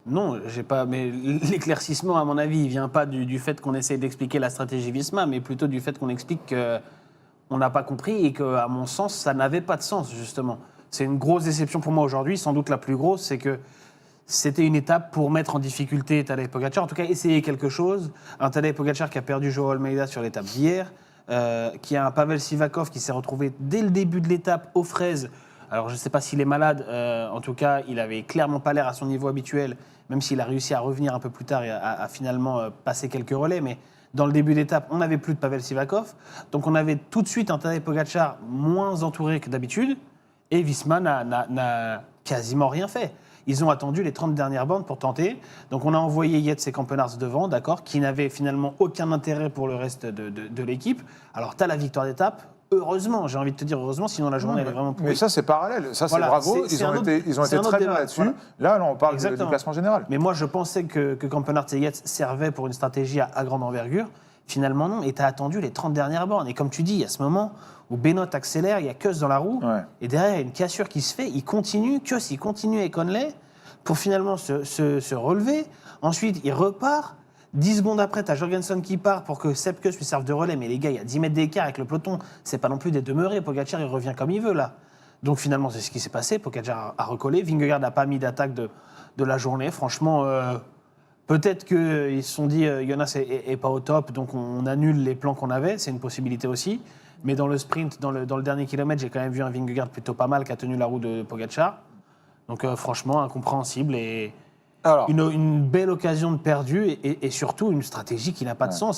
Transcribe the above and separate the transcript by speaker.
Speaker 1: Non, j'ai pas. Mais l'éclaircissement, à mon avis, il vient pas du fait qu'on essaye d'expliquer la stratégie Visma, mais plutôt du fait qu'on explique qu'on n'a pas compris et que, à mon sens, ça n'avait pas de sens, justement. C'est une grosse déception pour moi aujourd'hui, sans doute la plus grosse, c'est que c'était une étape pour mettre en difficulté Tadej Pogacar, en tout cas essayer quelque chose. Un Tadej Pogacar qui a perdu Joao Almeida sur l'étape d'hier, qui a un Pavel Sivakov qui s'est retrouvé dès le début de l'étape aux fraises. Alors je ne sais pas s'il est malade, en tout cas il avait clairement pas l'air à son niveau habituel, même s'il a réussi à revenir un peu plus tard et à finalement passer quelques relais, mais dans le début d'étape, on n'avait plus de Pavel Sivakov, donc on avait tout de suite un Tadej Pogacar moins entouré que d'habitude, et Visma n'a quasiment rien fait. Ils ont attendu les 30 dernières bornes pour tenter. Donc on a envoyé Yates et Campenars devant, d'accord, qui n'avaient finalement aucun intérêt pour le reste de l'équipe. Alors tu as la victoire d'étape. Heureusement, j'ai envie de te dire heureusement, sinon la journée elle est vraiment pourrie.
Speaker 2: Mais ça, c'est parallèle. Ça,
Speaker 1: Voilà,
Speaker 2: c'est bravo.
Speaker 1: c'est
Speaker 2: Ils ont été
Speaker 1: c'est un autre
Speaker 2: très bien
Speaker 1: débat.
Speaker 2: là-dessus.
Speaker 1: Voilà.
Speaker 2: Là, on parle du
Speaker 1: Exactement.
Speaker 2: classement général.
Speaker 1: Mais moi, je pensais que Campenars et Yates servaient pour une stratégie à grande envergure. Finalement, non. Et tu as attendu les 30 dernières bornes. Et comme tu dis, il y a ce moment où Benoît accélère, il y a Kuss dans la roue.
Speaker 2: Ouais.
Speaker 1: Et derrière, il y a une cassure qui se fait. Kuss, il continue avec Conley pour finalement se relever. Ensuite, il repart. 10 secondes après, tu as Jorgensen qui part pour que Sepp Kuss lui serve de relais. Mais les gars, il y a 10 mètres d'écart avec le peloton. C'est pas non plus des demeurés. Pogacar, il revient comme il veut, là. Donc finalement, c'est ce qui s'est passé. Pogacar a recollé. Vingegaard n'a pas mis d'attaque de la journée. Franchement, peut-être qu'ils se sont dit Jonas est pas au top, donc on annule les plans qu'on avait. C'est une possibilité aussi. Mais dans le sprint, dans le dernier kilomètre, j'ai quand même vu un Vingegaard plutôt pas mal qui a tenu la roue de Pogacar. Donc franchement, incompréhensible et
Speaker 2: Alors,
Speaker 1: une belle occasion de perdu et surtout une stratégie qui n'a pas de sens.